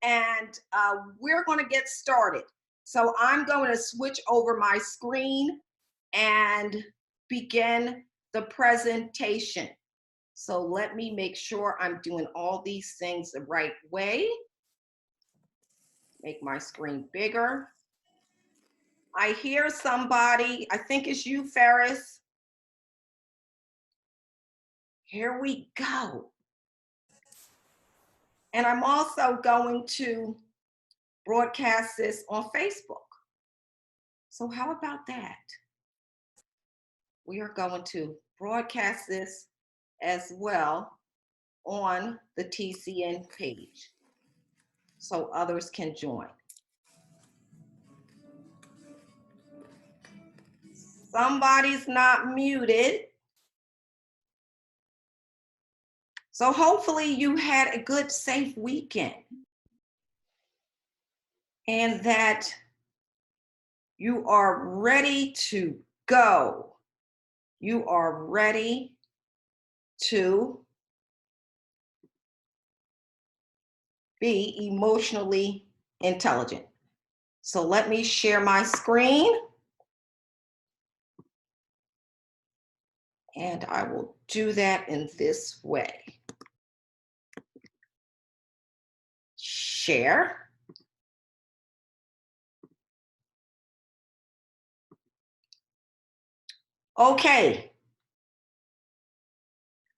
and we're going to get started. So I'm going to switch over my screen and begin the presentation. So let me make sure I'm doing all these things the right way. Make my screen bigger. I hear somebody, I think it's you, Ferris. Here we go. And I'm also going to broadcast this on Facebook. So how about that? We are going to broadcast this as well on the TCN page so others can join. Somebody's not muted. So hopefully you had a good, safe weekend and that you are ready to go. You are ready to be emotionally intelligent. So let me share my screen. And I will do that in this way. Share. Okay.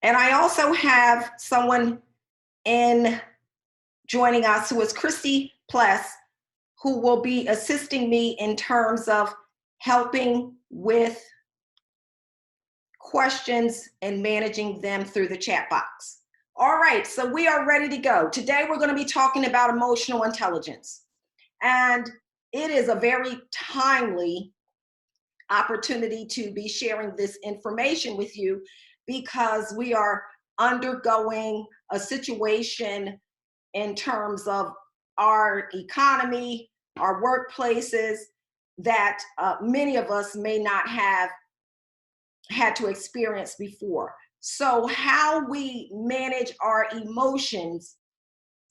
And I also have someone in joining us who is Christy Pless, who will be assisting me in terms of helping with questions and managing them through the chat box. All right, so we are ready to go. Today we're going to be talking about emotional intelligence. And it is a very timely opportunity to be sharing this information with you because we are undergoing a situation in terms of our economy, our workplaces that many of us may not have had to experience before. So how we manage our emotions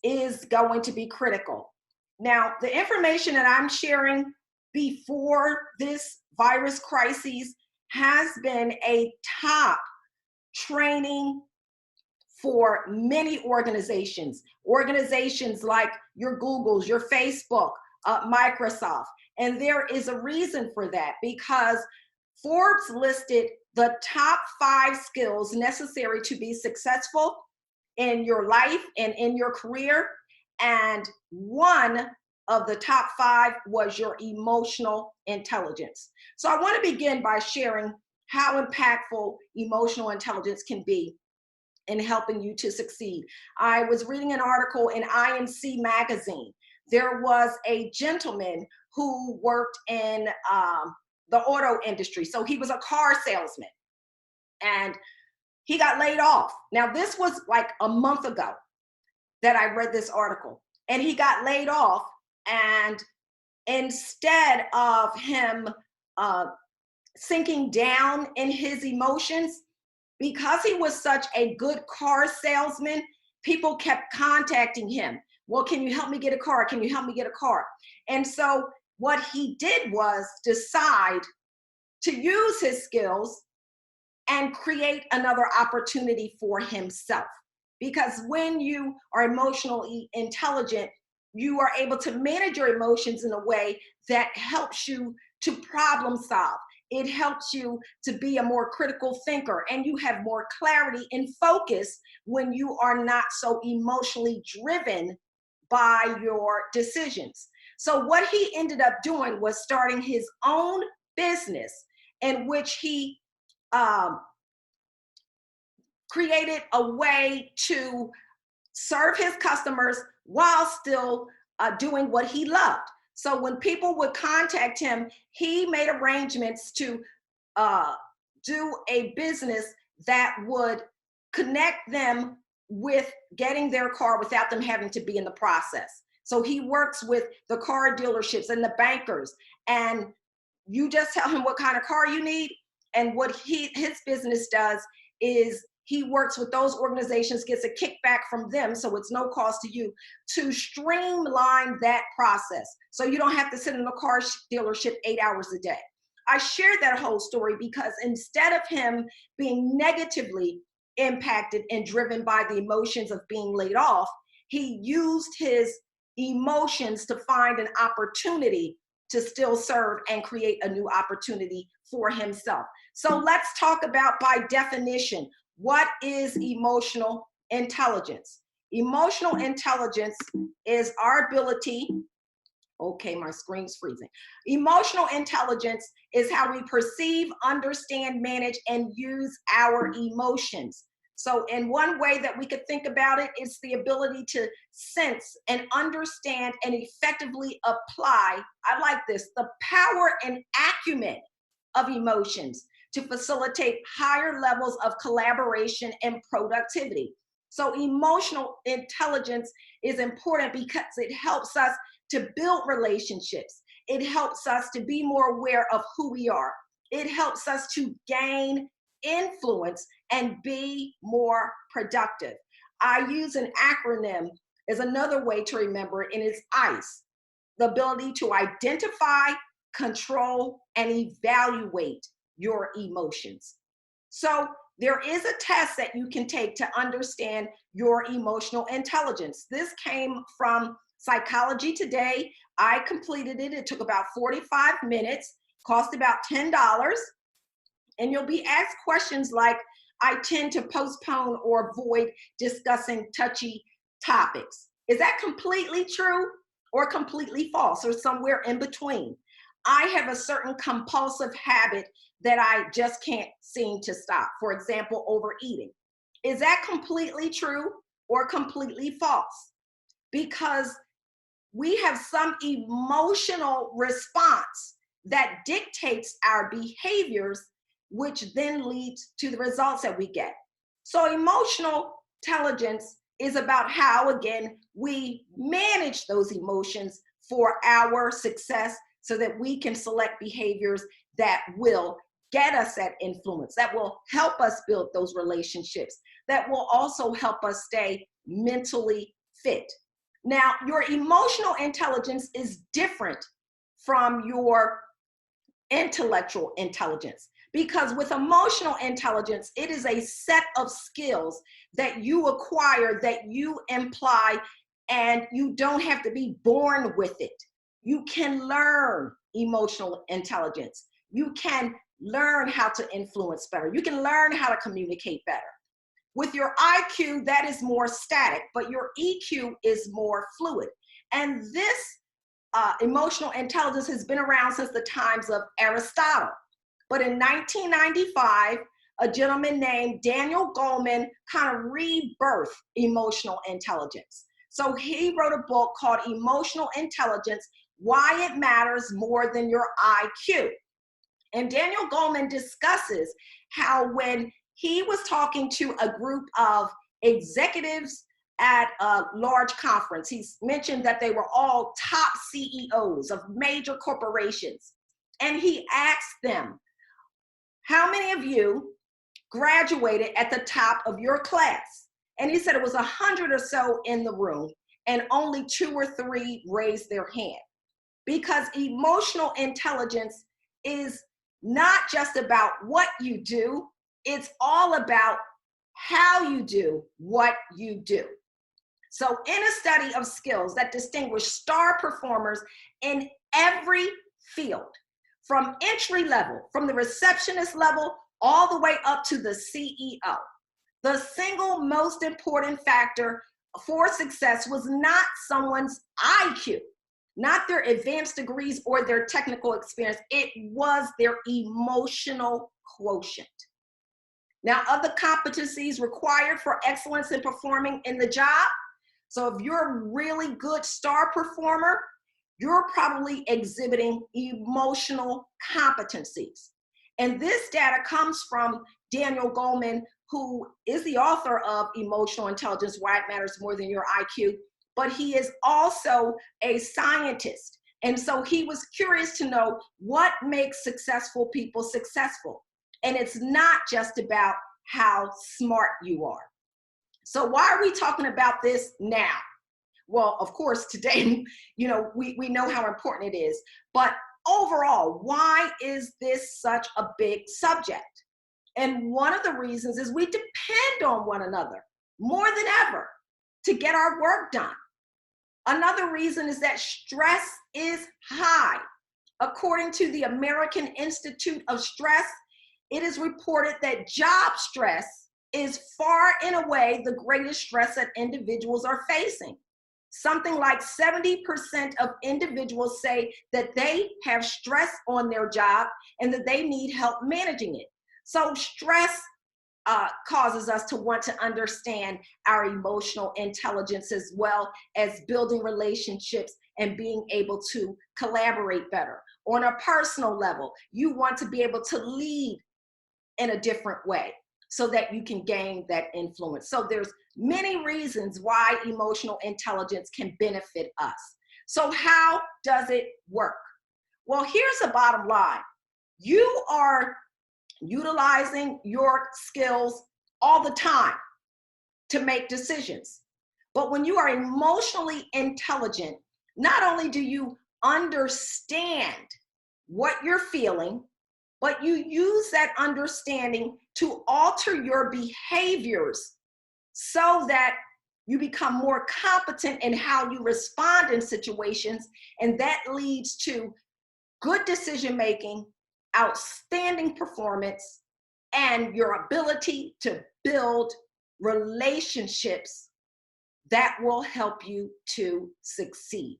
is going to be critical. Now, the information that I'm sharing before this virus crisis has been a top training for many organizations like your Googles, your Facebook, Microsoft. And there is a reason for that because Forbes listed the top 5 skills necessary to be successful in your life and in your career. And one of the top 5 was your emotional intelligence. So I want to begin by sharing how impactful emotional intelligence can be in helping you to succeed. I was reading an article in INC magazine. There was a gentleman who worked in the auto industry. So he was a car salesman and he got laid off. Now, this was like a month ago that I read this article, and he got laid off. And instead of him sinking down in his emotions, because he was such a good car salesman, people kept contacting him. Well, can you help me get a car? Can you help me get a car? And so what he did was decide to use his skills and create another opportunity for himself. Because when you are emotionally intelligent, you are able to manage your emotions in a way that helps you to problem solve. It helps you to be a more critical thinker, and you have more clarity and focus when you are not so emotionally driven by your decisions. So what he ended up doing was starting his own business in which he created a way to serve his customers while still doing what he loved. So when people would contact him, he made arrangements to do a business that would connect them with getting their car without them having to be in the process. So he works with the car dealerships and the bankers, and you just tell him what kind of car you need, and what his business does is he works with those organizations, gets a kickback from them, so it's no cost to you, to streamline that process so you don't have to sit in a car dealership 8 hours a day. I shared that whole story because instead of him being negatively impacted and driven by the emotions of being laid off, he used his emotions to find an opportunity to still serve and create a new opportunity for himself. So let's talk about, by definition, what is emotional intelligence? Emotional intelligence is our ability, okay, my screen's freezing. Emotional intelligence is how we perceive, understand, manage, and use our emotions. So in one way that we could think about it, it's the ability to sense and understand and effectively apply, I like this, the power and acumen of emotions to facilitate higher levels of collaboration and productivity. So emotional intelligence is important because it helps us to build relationships. It helps us to be more aware of who we are. It helps us to gain influence and be more productive. I use an acronym as another way to remember it, and it's ICE, the ability to identify, control, and evaluate your emotions. So there is a test that you can take to understand your emotional intelligence. This came from Psychology Today. I completed it. It took about 45 minutes, cost about $10. And you'll be asked questions like, I tend to postpone or avoid discussing touchy topics. Is that completely true or completely false or somewhere in between? I have a certain compulsive habit that I just can't seem to stop. For example, overeating. Is that completely true or completely false? Because we have some emotional response that dictates our behaviors, which then leads to the results that we get. So emotional intelligence is about how, again, we manage those emotions for our success so that we can select behaviors that will get us that influence, that will help us build those relationships, that will also help us stay mentally fit. Now, your emotional intelligence is different from your intellectual intelligence, because with emotional intelligence, it is a set of skills that you acquire, that you imply, and you don't have to be born with it. You can learn emotional intelligence. You can learn how to influence better. You can learn how to communicate better. With your IQ, that is more static, but your EQ is more fluid. And this emotional intelligence has been around since the times of Aristotle. But in 1995, a gentleman named Daniel Goleman kind of rebirthed emotional intelligence. So he wrote a book called Emotional Intelligence, Why It Matters More Than Your IQ. And Daniel Goleman discusses how when he was talking to a group of executives at a large conference, he's mentioned that they were all top CEOs of major corporations. And he asked them, how many of you graduated at the top of your class? And he said it was 100 or so in the room, and only 2 or 3 raised their hand. Because emotional intelligence is not just about what you do, it's all about how you do what you do. So in a study of skills that distinguish star performers in every field, from entry level, from the receptionist level, all the way up to the CEO, the single most important factor for success was not someone's IQ, not their advanced degrees or their technical experience. It was their emotional quotient. Now, other competencies required for excellence in performing in the job. So if you're a really good star performer, you're probably exhibiting emotional competencies. And this data comes from Daniel Goleman, who is the author of Emotional Intelligence, Why It Matters More Than Your IQ, but he is also a scientist. And so he was curious to know what makes successful people successful. And it's not just about how smart you are. So why are we talking about this now? Well, of course, today, we know how important it is, but overall, why is this such a big subject? And one of the reasons is we depend on one another more than ever to get our work done. Another reason is that stress is high. According to the American Institute of Stress, it is reported that job stress is far and away the greatest stress that individuals are facing. Something like 70% of individuals say that they have stress on their job and that they need help managing it. So stress causes us to want to understand our emotional intelligence, as well as building relationships and being able to collaborate better. On a personal level, you want to be able to lead in a different way so that you can gain that influence. So there's many reasons why emotional intelligence can benefit us. So how does it work? Well, here's the bottom line. You are utilizing your skills all the time to make decisions. But when you are emotionally intelligent, not only do you understand what you're feeling, but you use that understanding to alter your behaviors so that you become more competent in how you respond in situations, and that leads to good decision making, outstanding performance, and your ability to build relationships that will help you to succeed.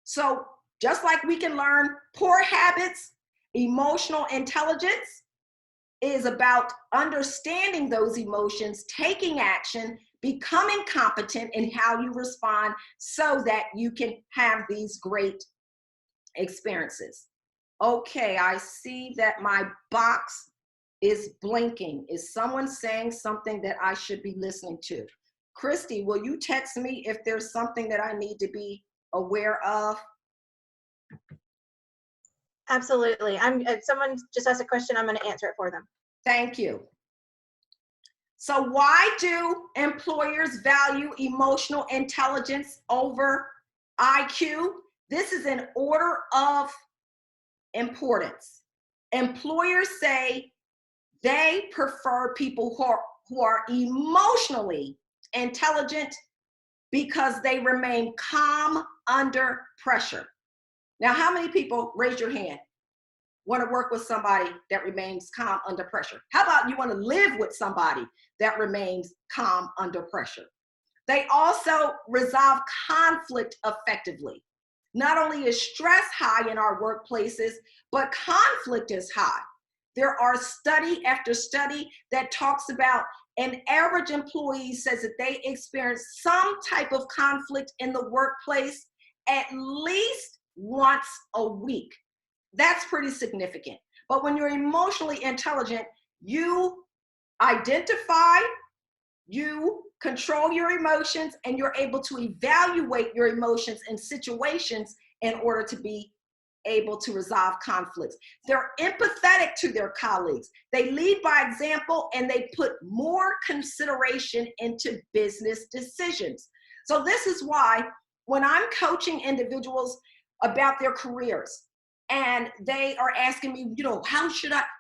So just like we can learn poor habits, emotional intelligence is about understanding those emotions, taking action, becoming competent in how you respond so that you can have these great experiences. Okay, I see that my box is blinking. Is someone saying something that I should be listening to? Christy, will you text me if there's something that I need to be aware of? Absolutely. If someone just asked a question, I'm going to answer it for them. Thank you. So why do employers value emotional intelligence over IQ? This is in order of importance. Employers say they prefer people who are emotionally intelligent because they remain calm under pressure. Now, how many people, raise your hand, want to work with somebody that remains calm under pressure? How about you want to live with somebody that remains calm under pressure? They also resolve conflict effectively. Not only is stress high in our workplaces, but conflict is high. There are study after study that talks about an average employee says that they experience some type of conflict in the workplace at least once a week. That's pretty significant. But when you're emotionally intelligent, you identify, you control your emotions, and you're able to evaluate your emotions in situations in order to be able to resolve conflicts. They're empathetic to their colleagues. They lead by example, and they put more consideration into business decisions. So this is why when I'm coaching individuals about their careers, and they are asking me,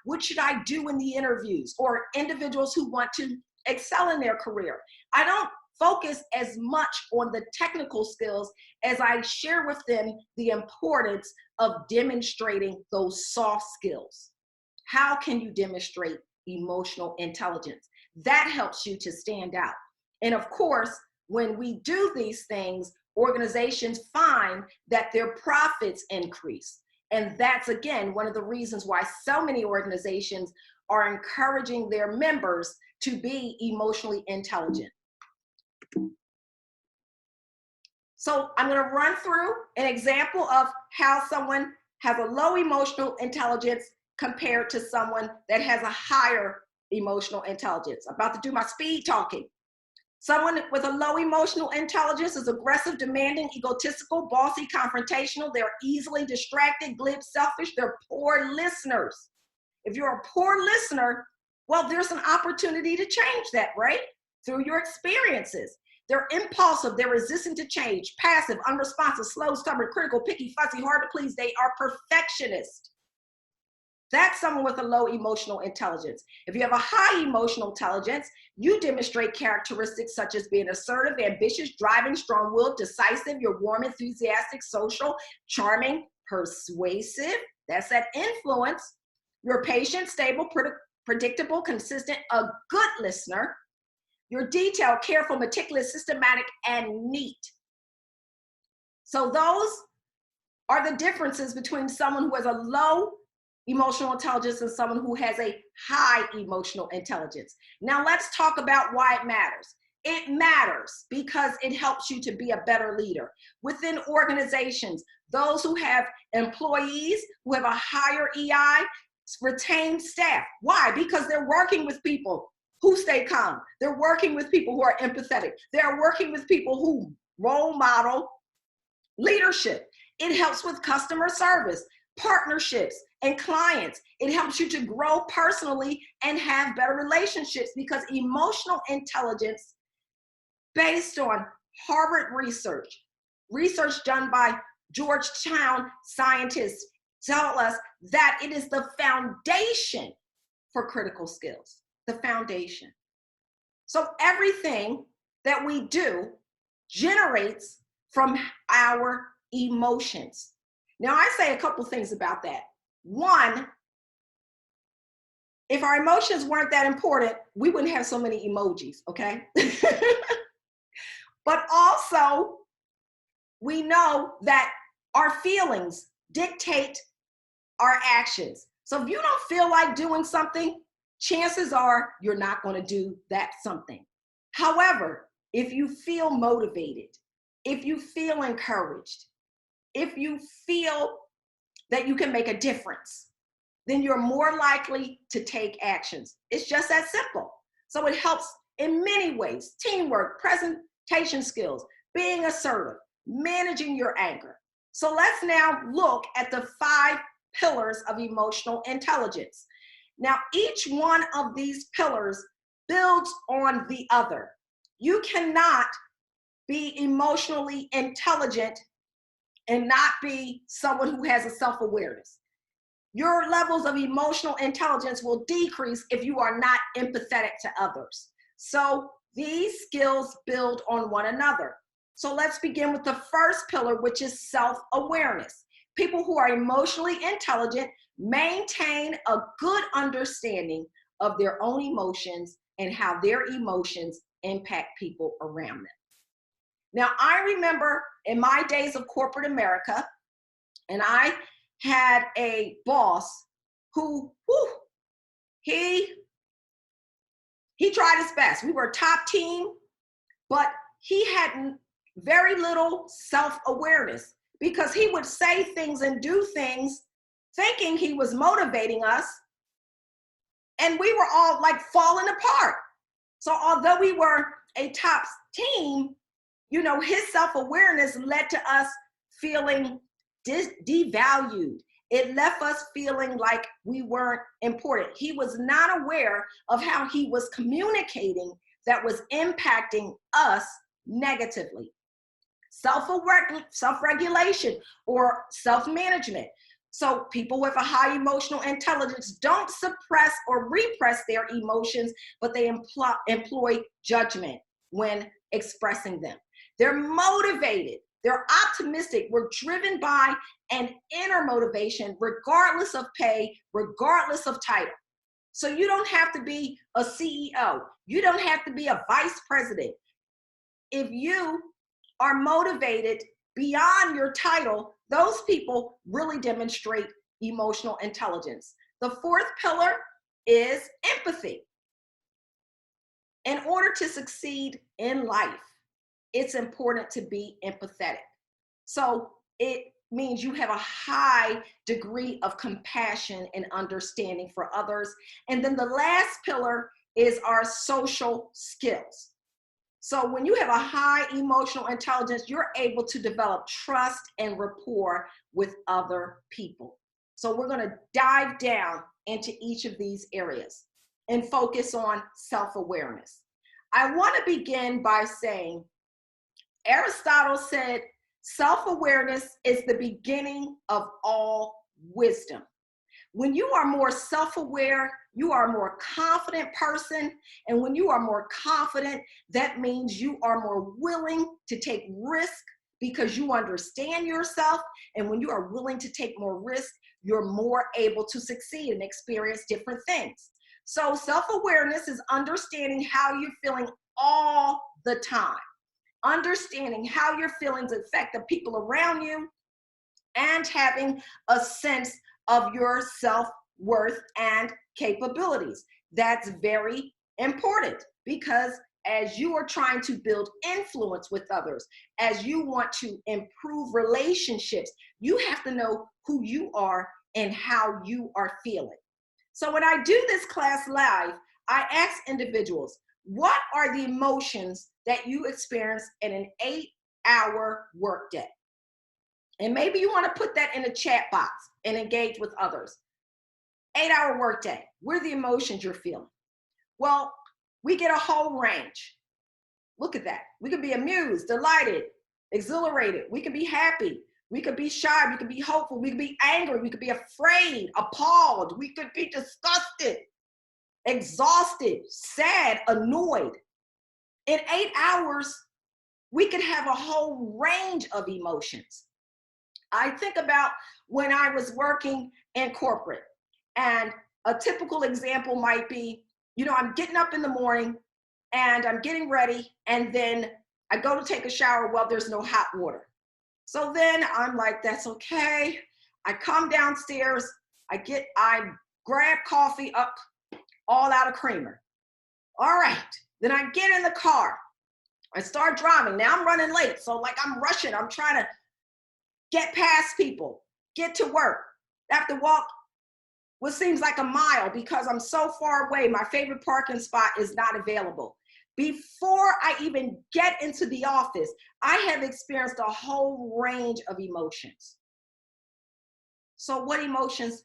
what should I do in the interviews? Or individuals who want to excel in their career, I don't focus as much on the technical skills as I share with them the importance of demonstrating those soft skills. How can you demonstrate emotional intelligence? That helps you to stand out. And of course, when we do these things, organizations find that their profits increase. And that's, again, one of the reasons why so many organizations are encouraging their members to be emotionally intelligent. So I'm going to run through an example of how someone has a low emotional intelligence compared to someone that has a higher emotional intelligence. I'm about to do my speed talking. Someone with a low emotional intelligence is aggressive, demanding, egotistical, bossy, confrontational. They're easily distracted, glib, selfish. They're poor listeners. If you're a poor listener, Well, there's an opportunity to change that, right? Through your experiences. They're impulsive, they're resistant to change, passive, unresponsive, slow, stubborn, critical, picky, fussy, hard to please. They are perfectionist. That's someone with a low emotional intelligence. If you have a high emotional intelligence, you demonstrate characteristics such as being assertive, ambitious, driving, strong-willed, decisive. You're warm, enthusiastic, social, charming, persuasive. That's that influence. You're patient, stable, predictable, consistent, a good listener. You're detailed, careful, meticulous, systematic, and neat. So those are the differences between someone who has a low emotional intelligence and someone who has a high emotional intelligence. Now let's talk about why it matters. It matters because it helps you to be a better leader. Within organizations, those who have employees who have a higher EI retain staff. Why? Because they're working with people who stay calm. They're working with people who are empathetic. They're working with people who role model leadership. It helps with customer service, partnerships, and clients. It helps you to grow personally and have better relationships because emotional intelligence, based on Harvard research done by Georgetown scientists, tell us that it is the foundation for critical skills, the foundation. So everything that we do generates from our emotions. Now, I say a couple things about that. One, if our emotions weren't that important, we wouldn't have so many emojis, okay? But also, we know that our feelings dictate our actions. So if you don't feel like doing something, chances are you're not going to do that something. However, if you feel motivated, if you feel encouraged, if you feel that you can make a difference, then you're more likely to take actions. It's just that simple. So it helps in many ways: teamwork, presentation skills, being assertive, managing your anger. So let's now look at the 5 pillars of emotional intelligence. Now, each one of these pillars builds on the other. You cannot be emotionally intelligent and not be someone who has a self-awareness. Your levels of emotional intelligence will decrease if you are not empathetic to others. So these skills build on one another. So let's begin with the first pillar, which is self-awareness. People who are emotionally intelligent maintain a good understanding of their own emotions and how their emotions impact people around them. Now, I remember in my days of corporate America, and I had a boss who, he tried his best. We were a top team, but he had very little self-awareness because he would say things and do things thinking he was motivating us, and we were all like falling apart. So although we were a top team, you know, his self-awareness led to us feeling devalued. It left us feeling like we weren't important. He was not aware of how he was communicating that was impacting us negatively. Self-regulation or self-management. So people with a high emotional intelligence don't suppress or repress their emotions, but they employ judgment when expressing them. They're motivated. They're optimistic. We're driven by an inner motivation, regardless of pay, regardless of title. So you don't have to be a CEO. You don't have to be a vice president. If you are motivated beyond your title, those people really demonstrate emotional intelligence. The 4th pillar is empathy. In order to succeed in life, it's important to be empathetic. So it means you have a high degree of compassion and understanding for others. And then the last pillar is our social skills. So when you have a high emotional intelligence, you're able to develop trust and rapport with other people. So we're going to dive down into each of these areas. and focus on self-awareness. I want to begin by saying Aristotle said self-awareness is the beginning of all wisdom. When you are more self-aware, you are a more confident person. And when you are more confident, that means you are more willing to take risk because you understand yourself. And when you are willing to take more risk, you're more able to succeed and experience different things. So self-awareness is understanding how you're feeling all the time, understanding how your feelings affect the people around you, and having a sense of your self-worth and capabilities. That's very important because as you are trying to build influence with others, as you want to improve relationships, you have to know who you are and how you are feeling. So when I do this class live, I ask individuals, what are the emotions that you experience in an 8-hour workday? And maybe you want to put that in a chat box and engage with others. 8-hour workday, what are the emotions you're feeling? Well, we get a whole range. Look at that. We could be amused, delighted, exhilarated. We could be happy. We could be shy. We could be hopeful. We could be angry. We could be afraid, appalled. We could be disgusted, exhausted, sad, annoyed. In 8 hours, we could have a whole range of emotions. I think about when I was working in corporate, and a typical example might be, I'm getting up in the morning and I'm getting ready, and then I go to take a shower. Well, there's no hot water. So then I'm like, that's okay. I come downstairs, I grab coffee up, all out of creamer. All right, then I get in the car. I start driving. Now I'm running late. So like I'm rushing. I'm trying to get past people, get to work. I have to walk what seems like a mile because I'm so far away. My favorite parking spot is not available. Before I even get into the office, I have experienced a whole range of emotions. So what emotions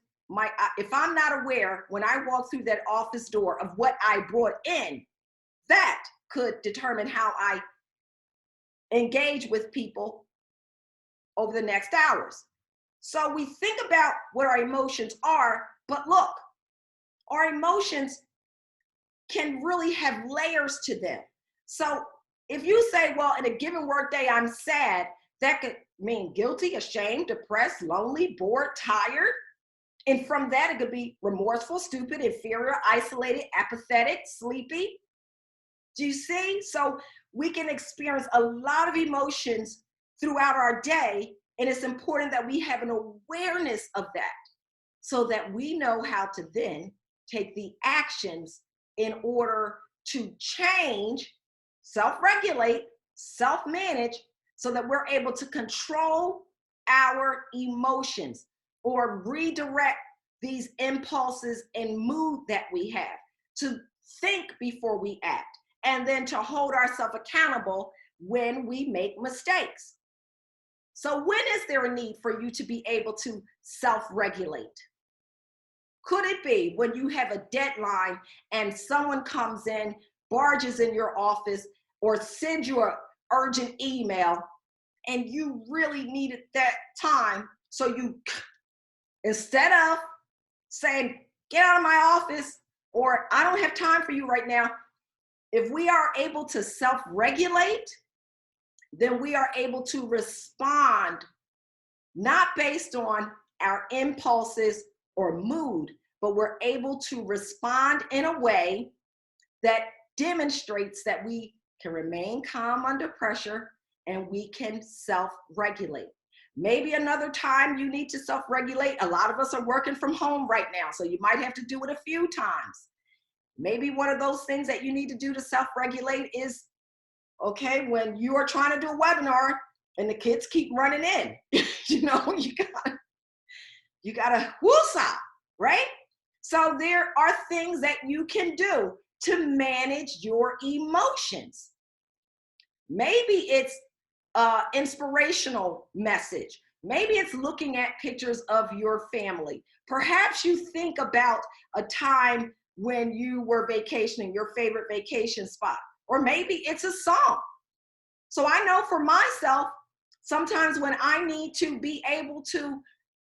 if I'm not aware when I walk through that office door of what I brought in, that could determine how I engage with people over the next hours. So we think about what our emotions are, but look, our emotions can really have layers to them. So if you say, well, in a given workday, I'm sad, that could mean guilty, ashamed, depressed, lonely, bored, tired. And from that, it could be remorseful, stupid, inferior, isolated, apathetic, sleepy. Do you see? So we can experience a lot of emotions throughout our day, and it's important that we have an awareness of that so that we know how to then take the actions in order to change, self-regulate, self-manage, so that we're able to control our emotions or redirect these impulses and mood that we have, to think before we act, and then to hold ourselves accountable when we make mistakes. So when is there a need for you to be able to self-regulate? Could it be when you have a deadline and someone comes in, barges in your office, or sends you an urgent email, and you really needed that time? So you, instead of saying, get out of my office, or I don't have time for you right now, if we are able to self-regulate, then we are able to respond not based on our impulses or mood, but we're able to respond in a way that demonstrates that we can remain calm under pressure and we can self-regulate. Maybe another time you need to self-regulate. A lot of us are working from home right now, so you might have to do it a few times. Maybe one of those things that you need to do to self-regulate is, okay, when you are trying to do a webinar and the kids keep running in, you gotta woosah, right? So there are things that you can do to manage your emotions. Maybe it's inspirational message. Maybe it's looking at pictures of your family. Perhaps you think about a time when you were vacationing, your favorite vacation spot, or maybe it's a song. So I know for myself, sometimes when I need to be able to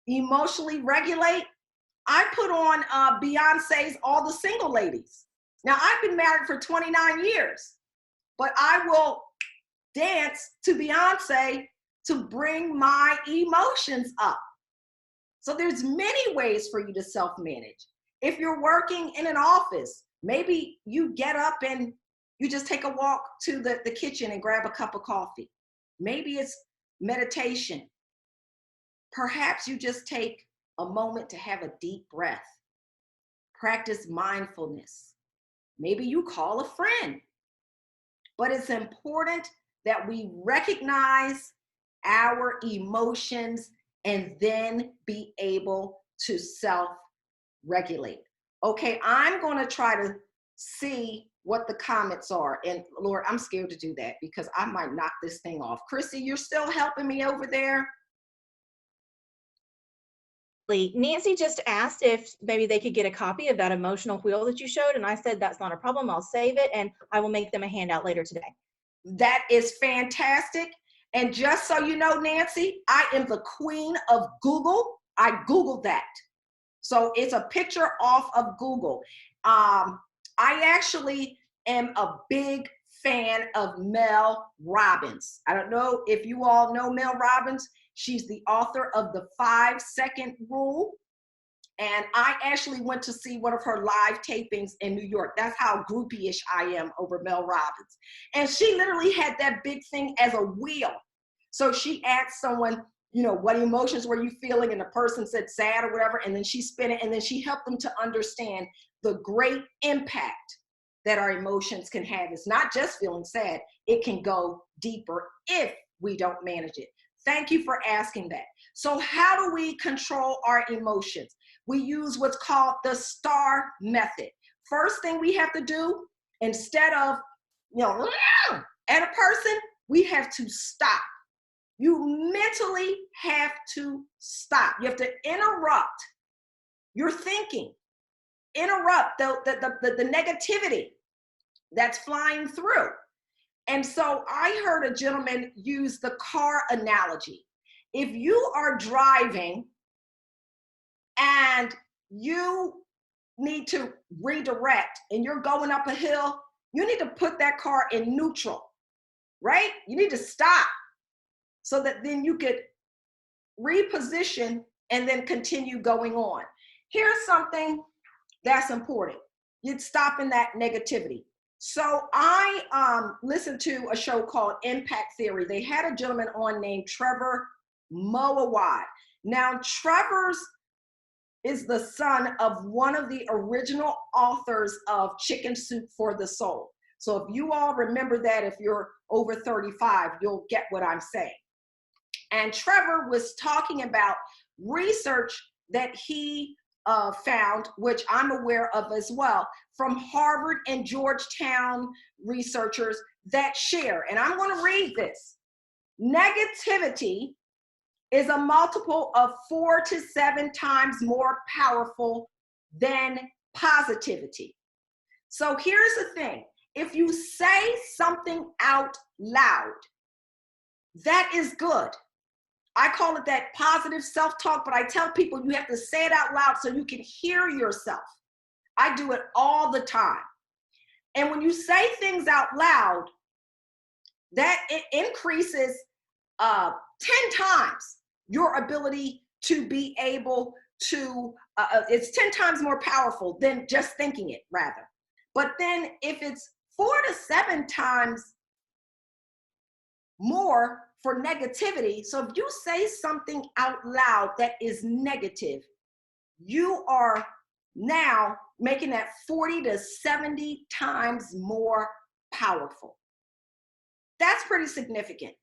emotionally regulate, I put on Beyonce's All the Single Ladies. Now, I've been married for 29 years, but I will dance to Beyonce to bring my emotions up. So there's many ways for you to self-manage. If you're working in an office, maybe you get up and you just take a walk to the kitchen and grab a cup of coffee. Maybe it's meditation. Perhaps you just take a moment to have a deep breath. Practice mindfulness. Maybe you call a friend. But it's important that we recognize our emotions and then be able to self-regulate. Okay, I'm going to try to see what the comments are. And Lord, I'm scared to do that because I might knock this thing off. Chrissy, you're still helping me over there? Nancy just asked if maybe they could get a copy of that emotional wheel that you showed, and I said that's not a problem. I'll save it, and I will make them a handout later today. That is fantastic. And just so you know, Nancy, I am the queen of Google. I Googled that. So it's a picture off of Google. I actually am a big fan of Mel Robbins. I don't know if you all know Mel Robbins. She's the author of the 5-Second Rule. And I actually went to see one of her live tapings in New York. That's how groupie-ish I am over Mel Robbins. And she literally had that big thing as a wheel. So she asked someone, you know, what emotions were you feeling? And the person said sad or whatever. And then she spin it and then she helped them to understand the great impact that our emotions can have. It's not just feeling sad. It can go deeper if we don't manage it. Thank you for asking that. So how do we control our emotions? We use what's called the STAR method. First thing we have to do, instead of, you know, at a person, we have to stop. You mentally have to stop. You have to interrupt your thinking, interrupt the negativity that's flying through. And so I heard a gentleman use the car analogy. If you are driving and you need to redirect and you're going up a hill, you need to put that car in neutral, right? You need to stop so that then you could reposition and then continue going on. Here's something that's important. You're stopping that negativity. So I listened to a show called Impact Theory. They had a gentleman on named Trevor Moawad. Now, Trevor's is the son of one of the original authors of Chicken Soup for the Soul. So if you all remember that, if you're over 35, you'll get what I'm saying. And Trevor was talking about research that he found, which I'm aware of as well, from Harvard and Georgetown researchers that share, and I'm going to read this. Negativity is a multiple of 4 to 7 times more powerful than positivity. So here's the thing. If you say something out loud, that is good. I call it that positive self-talk, but I tell people you have to say it out loud so you can hear yourself. I do it all the time. And when you say things out loud, that it increases 10 times your ability to be able to, it's 10 times more powerful than just thinking it, rather. But then if it's 4 to 7 times more for negativity, so if you say something out loud that is negative, you are now making that 40 to 70 times more powerful. That's pretty significant.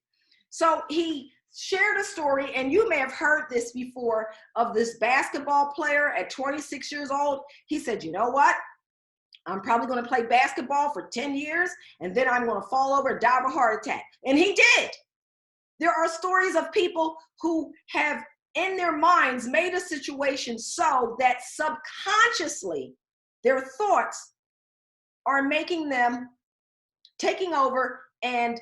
So he shared a story, and you may have heard this before, of this basketball player at 26 years old. He said, you know what? I'm probably going to play basketball for 10 years, and then I'm going to fall over and die of a heart attack. And he did. There are stories of people who have in their minds made a situation so that subconsciously Their thoughts are making them, taking over and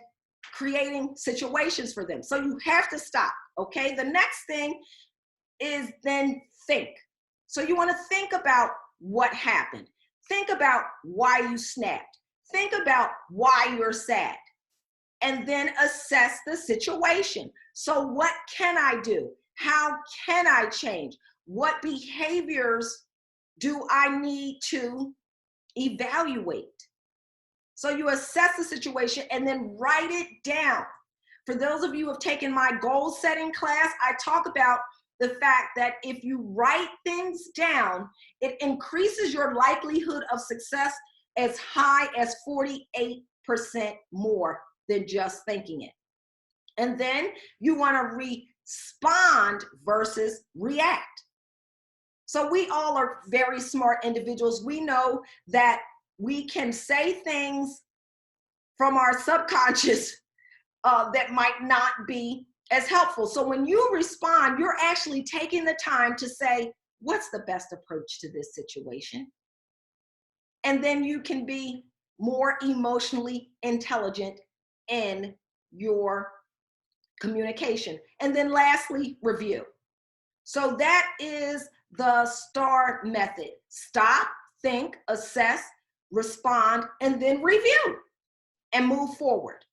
creating situations for them. So you have to stop, okay? The next thing is then think. So you want to think about what happened. Think about why you snapped. Think about why you're sad. And then assess the situation. So what can I do? How can I change? What behaviors do I need to evaluate? So you assess the situation and then write it down. For those of you who have taken my goal setting class, I talk about the fact that if you write things down, it increases your likelihood of success as high as 48% more than just thinking it. And then you want to respond versus react. So we all are very smart individuals. We know that we can say things from our subconscious that might not be as helpful. So when you respond, you're actually taking the time to say, what's the best approach to this situation? And then you can be more emotionally intelligent in your communication. And then lastly, review. So that is the STAR method. Stop, think, assess, respond, and then review and move forward.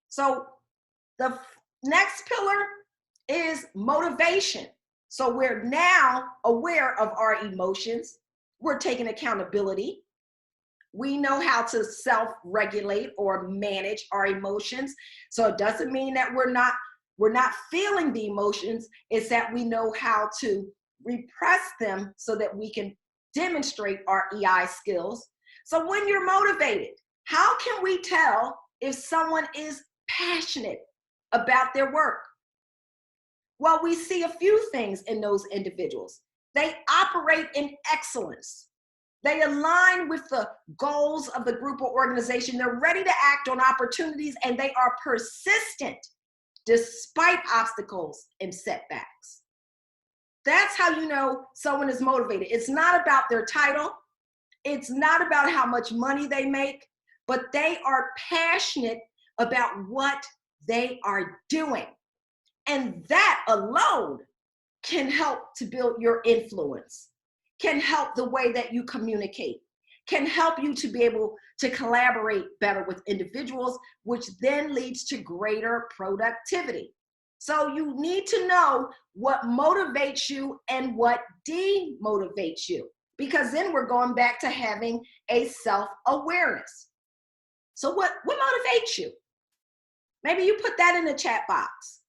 So the next pillar is motivation. So we're now aware of our emotions. We're taking accountability. We know how to self-regulate or manage our emotions. So it doesn't mean that we're not feeling the emotions. It's that we know how to repress them so that we can demonstrate our EI skills. So when you're motivated, how can we tell if someone is passionate about their work? Well, we see a few things in those individuals. They operate in excellence. They align with the goals of the group or organization. They're ready to act on opportunities, and they are persistent despite obstacles and setbacks. That's how you know someone is motivated. It's not about their title. It's not about how much money they make, but they are passionate about what they are doing. And that alone can help to build your influence, can help the way that you communicate, can help you to be able to collaborate better with individuals, which then leads to greater productivity. So you need to know what motivates you and what demotivates you, because then we're going back to having a self-awareness. So what motivates you? Maybe you put that in the chat box.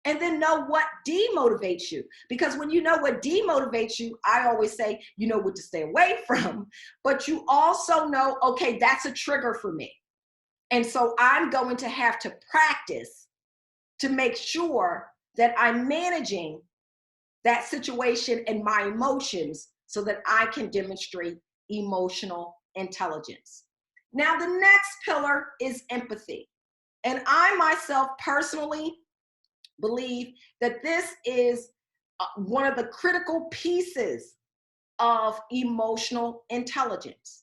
And then know what demotivates you. Because when you know what demotivates you, I always say, you know what to stay away from, but you also know, okay, that's a trigger for me. And so I'm going to have to practice to make sure that I'm managing that situation and my emotions so that I can demonstrate emotional intelligence. Now, the next pillar is empathy. And I myself personally believe that this is one of the critical pieces of emotional intelligence.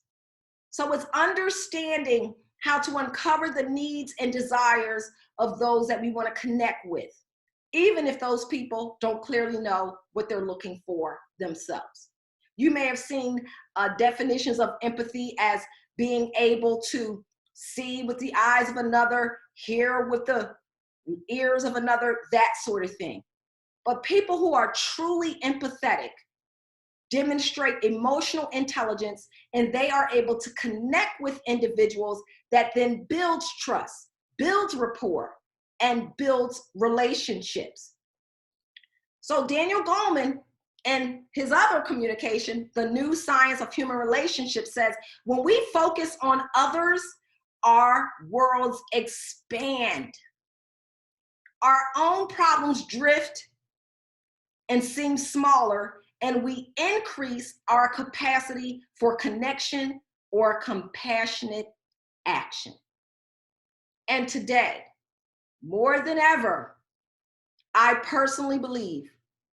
So it's understanding how to uncover the needs and desires of those that we want to connect with, even if those people don't clearly know what they're looking for themselves. You may have seen definitions of empathy as being able to see with the eyes of another, hear with the ears of another, that sort of thing. But people who are truly empathetic demonstrate emotional intelligence, and they are able to connect with individuals that then builds trust, builds rapport, and builds relationships. So Daniel Goleman, in his other communication, The New Science of Human Relationships, says, when we focus on others, our worlds expand. Our own problems drift and seem smaller, and we increase our capacity for connection or compassionate action. And today, more than ever, I personally believe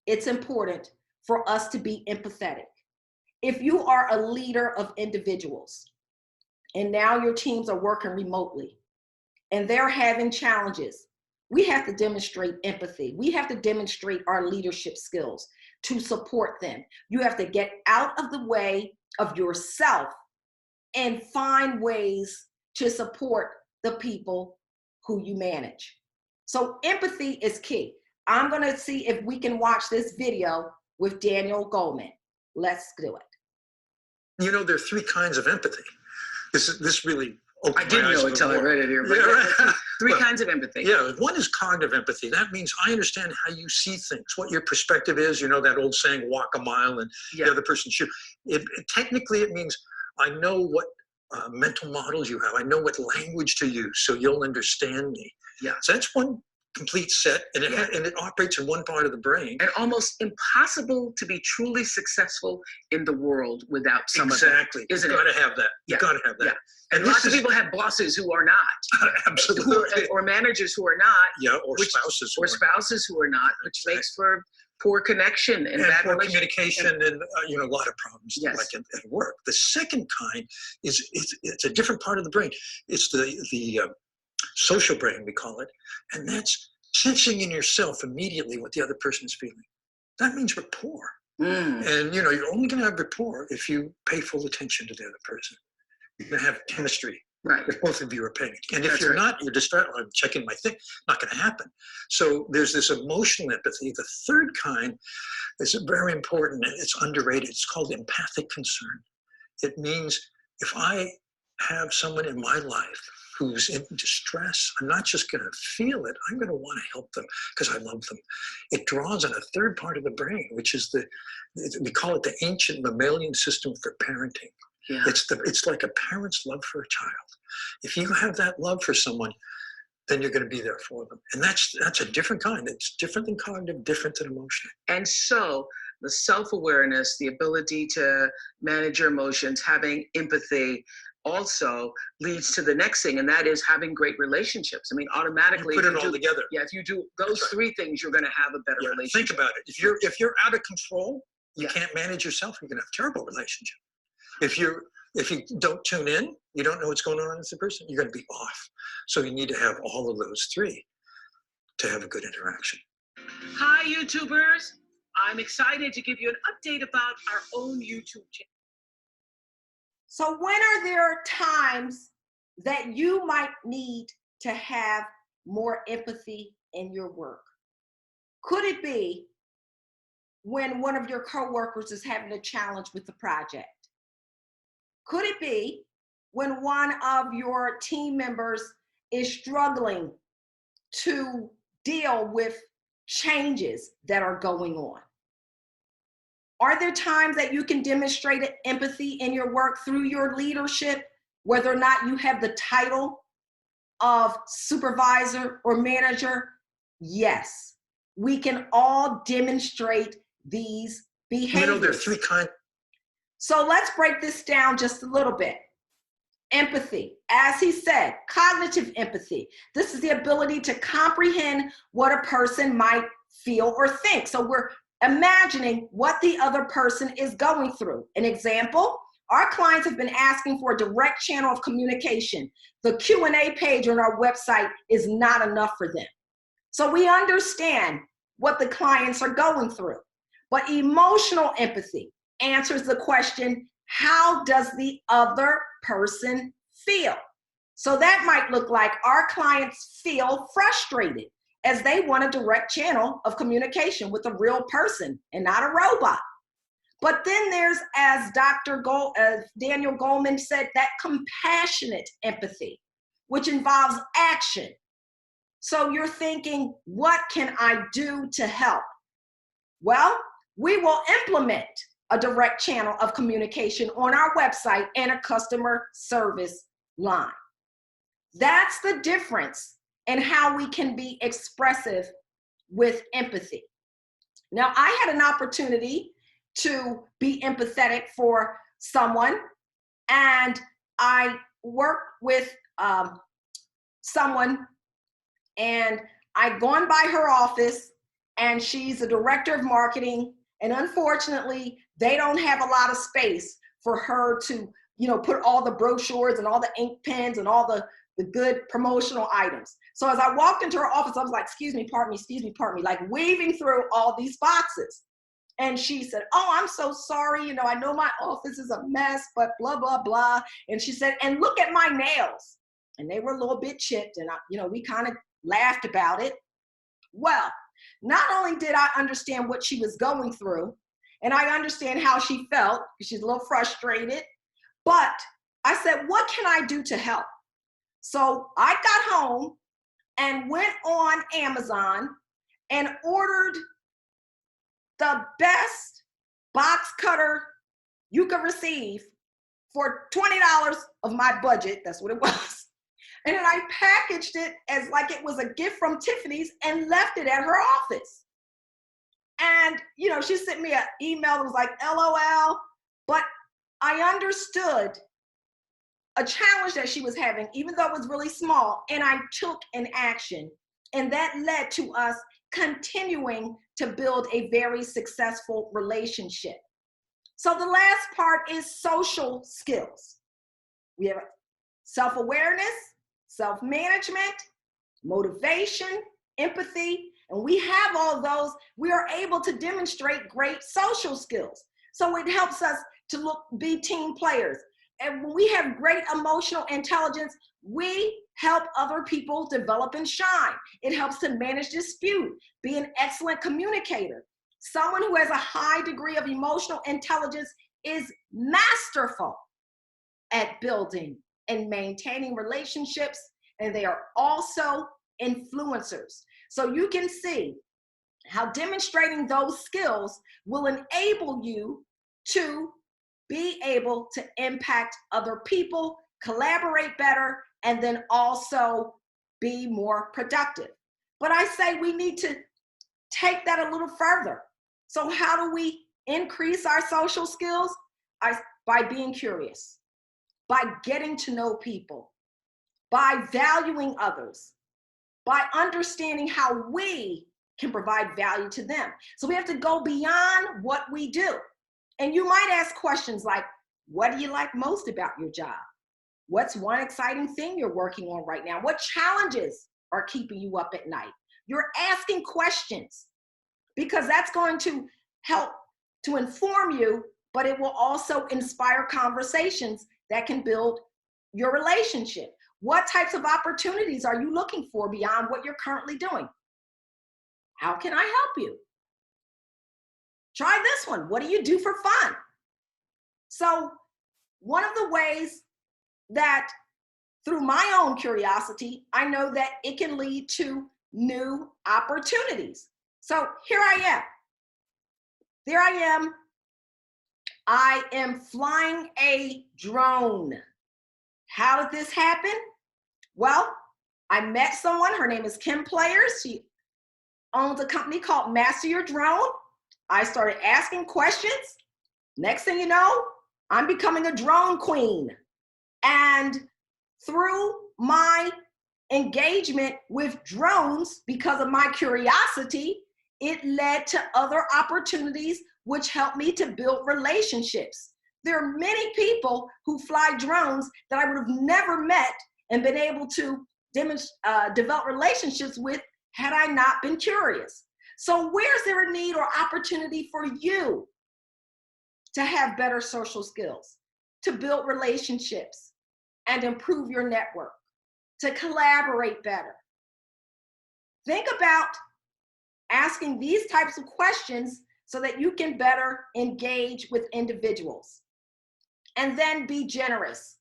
it's important for us to be empathetic. if you are a leader of individuals and now your teams are working remotely and they're having challenges, we have to demonstrate empathy. We have to demonstrate our leadership skills to support them. You have to get out of the way of yourself and find ways to support the people who you manage. So empathy is key. I'm going to see if we can watch this video with Daniel Goleman. Let's do it. You know, there are 3 kinds of empathy. This really I didn't know it until I read it here. But yeah, right. Three kinds of empathy. Yeah, one is cognitive empathy. That means I understand how you see things, what your perspective is. You know that old saying, walk a mile and the other person shoot. Technically, it means I know what mental models you have. I know what language to use, so you'll understand me. Yeah. So that's one complete set, and it operates in one part of the brain. And almost impossible to be truly successful in the world without some exactly. of that, isn't it? You've got to have that. You've got to have that. Yeah. And lots of people have bosses who are not. Absolutely. Or managers who are not. Yeah, or spouses. Or spouses who are not, which makes for poor connection and bad poor communication and a lot of problems yes. like at work. The second kind is it's a different part of the brain. It's the social brain, we call it, and that's sensing in yourself immediately what the other person is feeling. That means rapport. And you're only going to have rapport if you pay full attention to the other person. You're going to have chemistry. Right. If both of you are paying. And if you're not, you're distracted. I'm checking my thing. Not going to happen. So there's this emotional empathy. The third kind is very important, and it's underrated. It's called empathic concern. It means if I have someone in my life who's in distress, I'm not just going to feel it. I'm going to want to help them because I love them. It draws on a third part of the brain, which is we call it the ancient mammalian system for parenting. Yeah. It's like a parent's love for a child. If you have that love for someone, then you're going to be there for them. And that's a different kind. It's different than cognitive, different than emotional. And so the self-awareness, the ability to manage your emotions, having empathy also leads to the next thing, and that is having great relationships. I mean, automatically, you put it all together. Yeah, if you do those three things, you're going to have a better relationship. Think about it. If you're out of control, you can't manage yourself. You're going to have a terrible relationship. If you don't tune in, you don't know what's going on with the person, you're going to be off. So you need to have all of those 3 to have a good interaction. Hi, YouTubers. I'm excited to give you an update about our own YouTube channel. So when are there times that you might need to have more empathy in your work? Could it be when one of your coworkers is having a challenge with the project? Could it be when one of your team members is struggling to deal with changes that are going on? Are there times that you can demonstrate empathy in your work through your leadership, whether or not you have the title of supervisor or manager? Yes, we can all demonstrate these behaviors. There are 3 kinds. So let's break this down just a little bit. Empathy, as he said, cognitive empathy. This is the ability to comprehend what a person might feel or think. So we're imagining what the other person is going through. An example, our clients have been asking for a direct channel of communication. The Q&A page on our website is not enough for them. So we understand what the clients are going through. But emotional empathy answers the question, how does the other person feel? So that might look like our clients feel frustrated as they want a direct channel of communication with a real person and not a robot. But then there's, as Daniel Goleman said, that compassionate empathy, which involves action. So you're thinking, what can I do to help? Well, we will implement a direct channel of communication on our website and a customer service line. That's the difference in how we can be expressive with empathy. Now, I had an opportunity to be empathetic for someone, and I worked with someone, and I'd gone by her office, and she's a director of marketing, and unfortunately, they don't have a lot of space for her to, put all the brochures and all the ink pens and all the good promotional items. So as I walked into her office, I was like, excuse me, pardon me, like weaving through all these boxes. And she said, oh, I'm so sorry. I know my office is a mess, but blah, blah, blah. And she said, and look at my nails. And they were a little bit chipped. And, we kind of laughed about it. Well, not only did I understand what she was going through, and I understand how she felt, because she's a little frustrated, but I said, what can I do to help? So I got home and went on Amazon and ordered the best box cutter you could receive for $20 of my budget. That's what it was. And then I packaged it as like it was a gift from Tiffany's and left it at her office. And, she sent me an email that was like, LOL, but I understood a challenge that she was having, even though it was really small, and I took an action. And that led to us continuing to build a very successful relationship. So the last part is social skills. We have self-awareness, self-management, motivation, empathy, and we have all those. We are able to demonstrate great social skills. So it helps us to be team players. And when we have great emotional intelligence, we help other people develop and shine. It helps to manage dispute, be an excellent communicator. Someone who has a high degree of emotional intelligence is masterful at building and maintaining relationships, and they are also influencers. So you can see how demonstrating those skills will enable you to be able to impact other people, collaborate better, and then also be more productive. But I say we need to take that a little further. So how do we increase our social skills? By being curious, by getting to know people, by valuing others, by understanding how we can provide value to them. So we have to go beyond what we do. And you might ask questions like, what do you like most about your job? What's one exciting thing you're working on right now? What challenges are keeping you up at night? You're asking questions because that's going to help to inform you, but it will also inspire conversations that can build your relationship. What types of opportunities are you looking for beyond what you're currently doing? How can I help you? Try this one. What do you do for fun? So one of the ways that through my own curiosity, I know that it can lead to new opportunities. So here I am. There I am. I am flying a drone. How did this happen? Well, I met someone. Her name is Kim Players. She owns a company called Master Your Drone. I started asking questions. Next thing you know, I'm becoming a drone queen. And through my engagement with drones, because of my curiosity, it led to other opportunities which helped me to build relationships. There are many people who fly drones that I would have never met and been able to develop relationships with had I not been curious. So where's there a need or opportunity for you to have better social skills, to build relationships and improve your network, to collaborate better? Think about asking these types of questions so that you can better engage with individuals. And then be generous.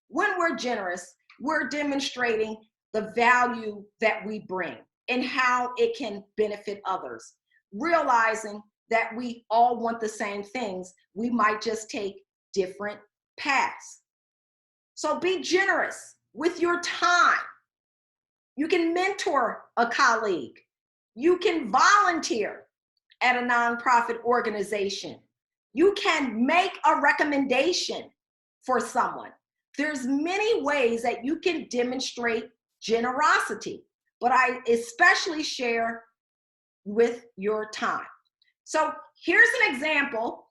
When we're generous, we're demonstrating the value that we bring and how it can benefit others. Realizing that we all want the same things, we might just take different paths. So be generous with your time. You can mentor a colleague. You can volunteer at a nonprofit organization. You can make a recommendation for someone. There's many ways that you can demonstrate generosity, but I especially share with your time. So here's an example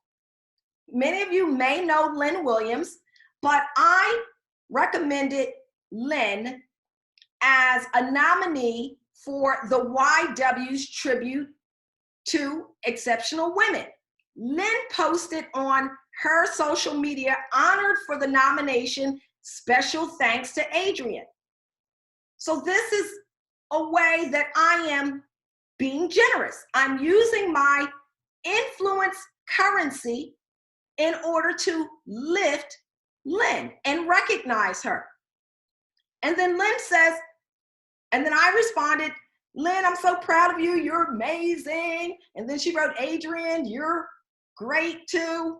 Many of you may know Lynn Williams, but I recommended Lynn as a nominee for the YW's tribute to exceptional women. Lynn posted on her social media, honored for the nomination, special thanks to Adrian. So this is a way that I am being generous. I'm using my influence currency in order to lift Lynn and recognize her. And then Lynn says, and then I responded, Lynn, I'm so proud of you. You're amazing. And then she wrote, Adrian, you're great too.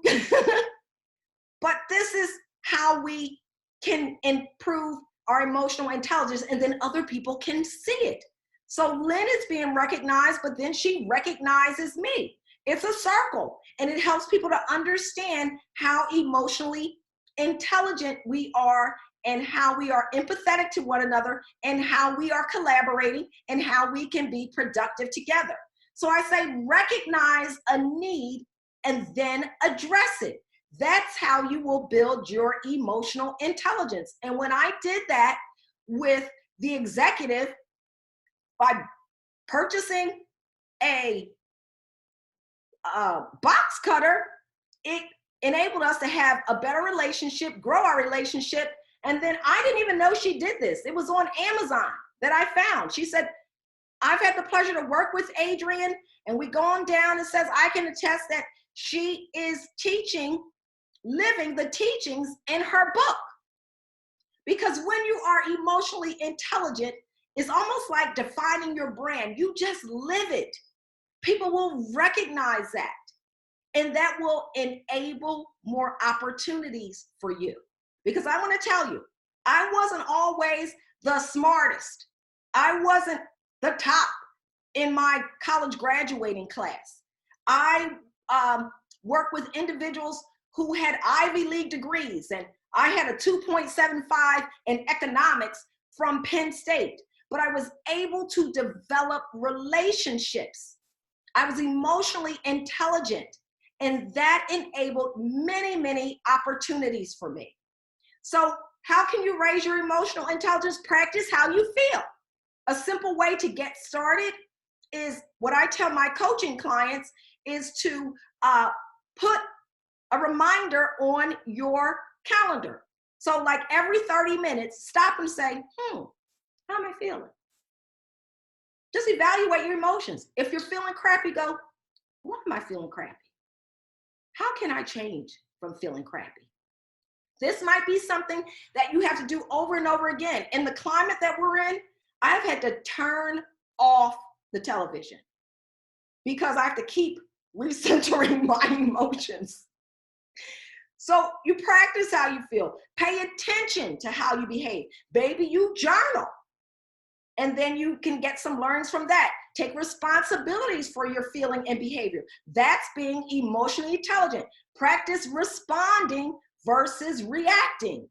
But this is how we can improve our emotional intelligence, and then other people can see it. So Lynn is being recognized, but then she recognizes me. It's a circle, and it helps people to understand how emotionally intelligent we are, and how we are empathetic to one another, and how we are collaborating, and how we can be productive together. So I say recognize a need and then address it. That's how you will build your emotional intelligence. And when I did that with the executive by purchasing a box cutter, it enabled us to have a better relationship, grow our relationship. And then I didn't even know she did this. It was on Amazon that I found. She said, I've had the pleasure to work with Adrian, and we go on down and says, I can attest that she is living the teachings in her book. Because when you are emotionally intelligent, it's almost like defining your brand. You just live it. People will recognize that, and that will enable more opportunities for you. Because I want to tell you, I wasn't always the smartest. I wasn't the top in my college graduating class. I worked with individuals who had Ivy League degrees, and I had a 2.75 in economics from Penn State, but I was able to develop relationships. I was emotionally intelligent, and that enabled many, many opportunities for me. So how can you raise your emotional intelligence? Practice how you feel. A simple way to get started is what I tell my coaching clients is to put a reminder on your calendar. So like every 30 minutes, stop and say, how am I feeling? Just evaluate your emotions. If you're feeling crappy, go, why am I feeling crappy? How can I change from feeling crappy? This might be something that you have to do over and over again. In the climate that we're in, I've had to turn off the television because I have to keep recentering my emotions. So you practice how you feel. Pay attention to how you behave. Baby, you journal. And then you can get some learnings from that. Take responsibilities for your feeling and behavior. That's being emotionally intelligent. Practice responding versus reacting.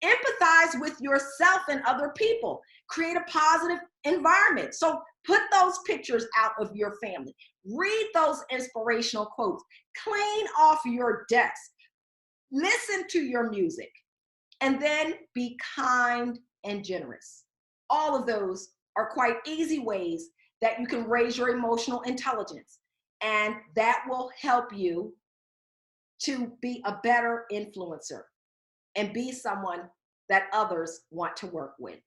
Empathize with yourself and other people. Create a positive environment. So put those pictures out of your family. Read those inspirational quotes. Clean off your desk. Listen to your music. And then be kind and generous. All of those are quite easy ways that you can raise your emotional intelligence. And that will help you to be a better influencer and be someone that others want to work with.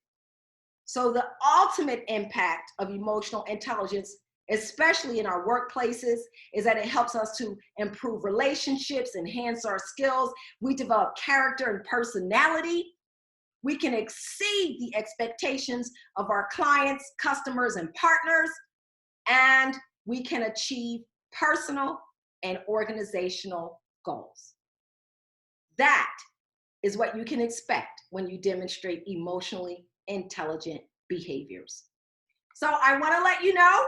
So the ultimate impact of emotional intelligence, especially in our workplaces, is that it helps us to improve relationships, enhance our skills. We develop character and personality. We can exceed the expectations of our clients, customers, and partners, and we can achieve personal and organizational goals. That is what you can expect when you demonstrate emotionally intelligent behaviors. So I want to let you know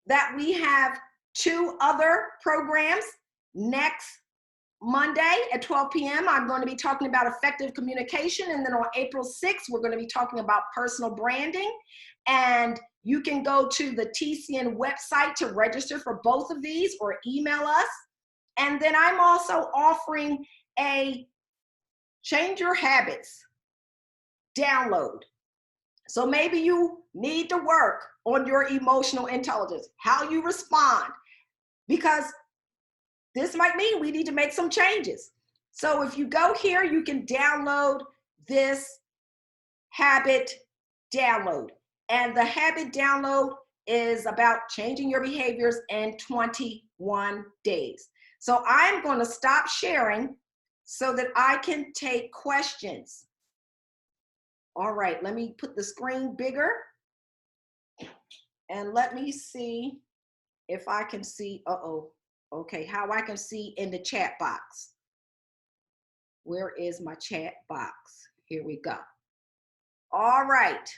that we have 2 other programs. Next Monday at 12 p.m., I'm going to be talking about effective communication. And then on April 6th, we're going to be talking about personal branding. And you can go to the TCN website to register for both of these or email us. And then I'm also offering a Change Your Habits download. So maybe you need to work on your emotional intelligence, how you respond, because this might mean we need to make some changes. So if you go here, you can download this habit download. And the habit download is about changing your behaviors in 21 days. So I'm going to stop sharing so that I can take questions. All right, let me put the screen bigger. And let me see if I can see, okay, how I can see in the chat box. Where is my chat box? Here we go. All right.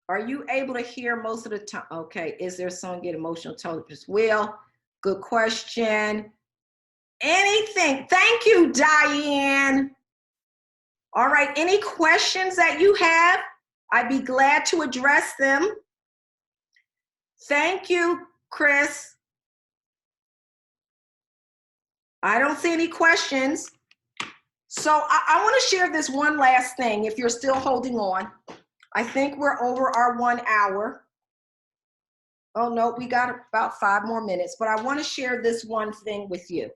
Are you able to hear most of the time? Okay, is there someone get emotional intelligence? Well, good question. Anything? Thank you, Diane. All right, any questions that you have? I'd be glad to address them. Thank you, Chris. I don't see any questions. So I want to share this one last thing if you're still holding on. I think we're over our 1 hour. Oh no, we got about 5 more minutes, but I want to share this one thing with you.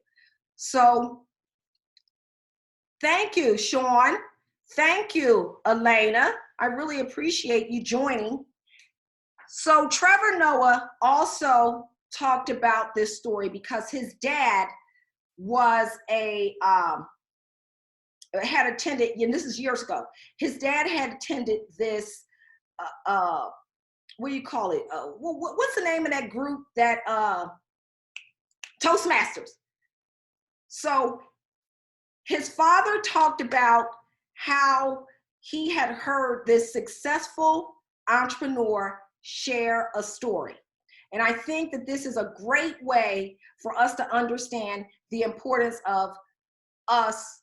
So thank you, Sean. Thank you, Elena. I really appreciate you joining. So Trevor Noah also talked about this story because his dad was had attended, and this is years ago, his dad had attended this, what do you call it? What's the name of that group that, Toastmasters. So his father talked about how he had heard this successful entrepreneur share a story. And I think that this is a great way for us to understand the importance of us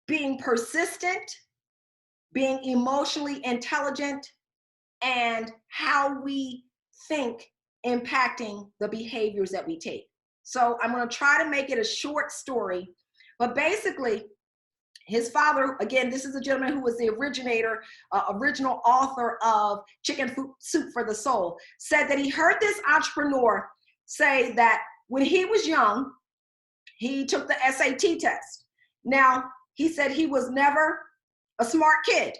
being persistent, being emotionally intelligent, and how we think impacting the behaviors that we take. So I'm going to try to make it a short story, but basically his father, again, this is a gentleman who was the original author of Chicken Soup for the Soul, said that he heard this entrepreneur say that when he was young, he took the SAT test. Now, he said he was never a smart kid.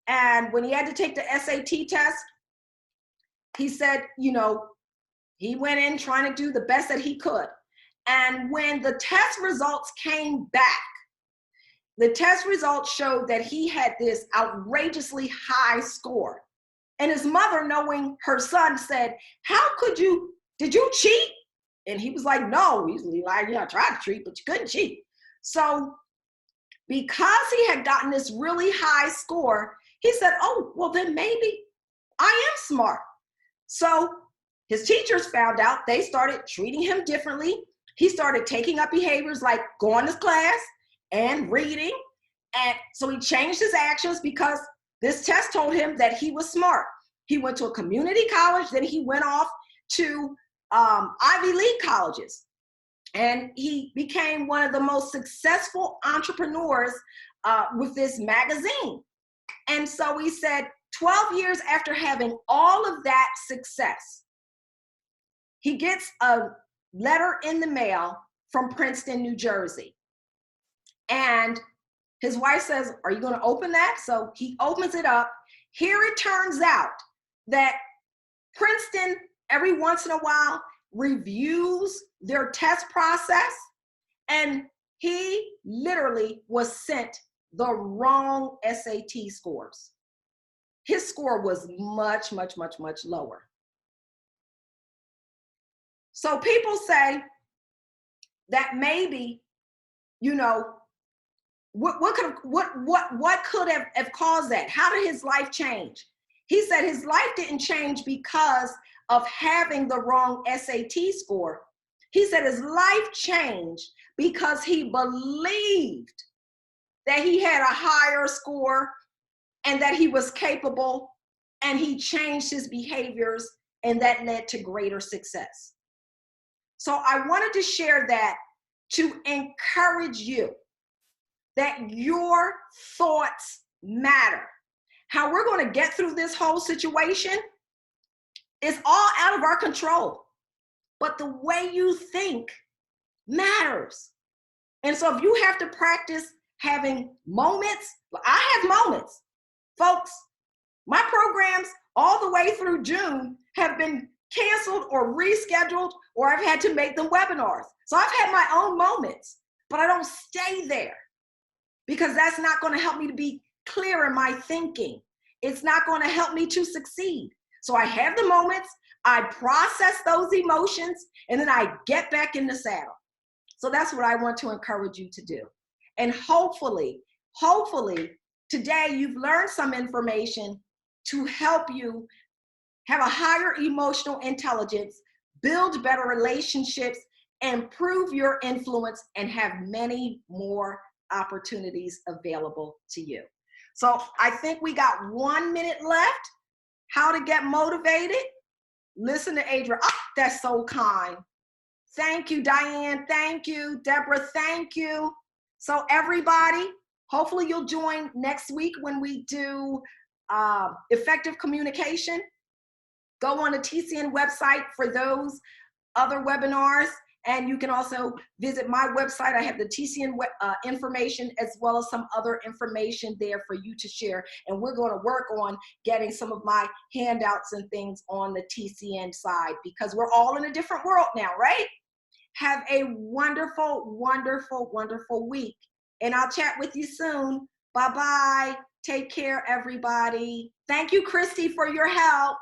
And when he had to take the SAT test, he said, you know, he went in trying to do the best that he could. And when the test results came back, the test results showed that he had this outrageously high score. And his mother, knowing her son, said, did you cheat? And he was like, no. He's like, yeah, I tried to cheat, but you couldn't cheat. So because he had gotten this really high score, he said, oh, well, then maybe I am smart. So his teachers found out, they started treating him differently. He started taking up behaviors like going to class and reading. And so he changed his actions because this test told him that he was smart. He went to a community college, then he went off to Ivy League colleges. And he became one of the most successful entrepreneurs with this magazine. And so he said 12 years after having all of that success, he gets a letter in the mail from Princeton, New Jersey. And his wife says, are you going to open that? So he opens it up. Here it turns out that Princeton, every once in a while, reviews their test process. And he literally was sent the wrong SAT scores. His score was much, much, much, much lower. So people say that maybe, you know, what could have caused that? How did his life change? He said his life didn't change because of having the wrong SAT score. He said his life changed because he believed that he had a higher score and that he was capable, and he changed his behaviors, and that led to greater success. So I wanted to share that to encourage you that your thoughts matter. How we're going to get through this whole situation is all out of our control. But the way you think matters. And so if you have to practice having moments, I have moments. Folks, my programs all the way through June have been canceled or rescheduled, or I've had to make them webinars. So I've had my own moments, but I don't stay there because that's not going to help me to be clear in my thinking. It's not going to help me to succeed. So I have the moments, I process those emotions, and then I get back in the saddle. So that's what I want to encourage you to do. And hopefully, today you've learned some information to help you have a higher emotional intelligence, build better relationships, improve your influence, and have many more opportunities available to you. So I think we got 1 minute left. How to get motivated? Listen to Adrian. Oh, that's so kind. Thank you, Diane. Thank you, Deborah. Thank you. So everybody, hopefully you'll join next week when we do effective communication. Go on the TCN website for those other webinars. And you can also visit my website. I have the TCN information as well as some other information there for you to share. And we're going to work on getting some of my handouts and things on the TCN side because we're all in a different world now, right? Have a wonderful, wonderful, wonderful week. And I'll chat with you soon. Bye-bye. Take care, everybody. Thank you, Christy, for your help.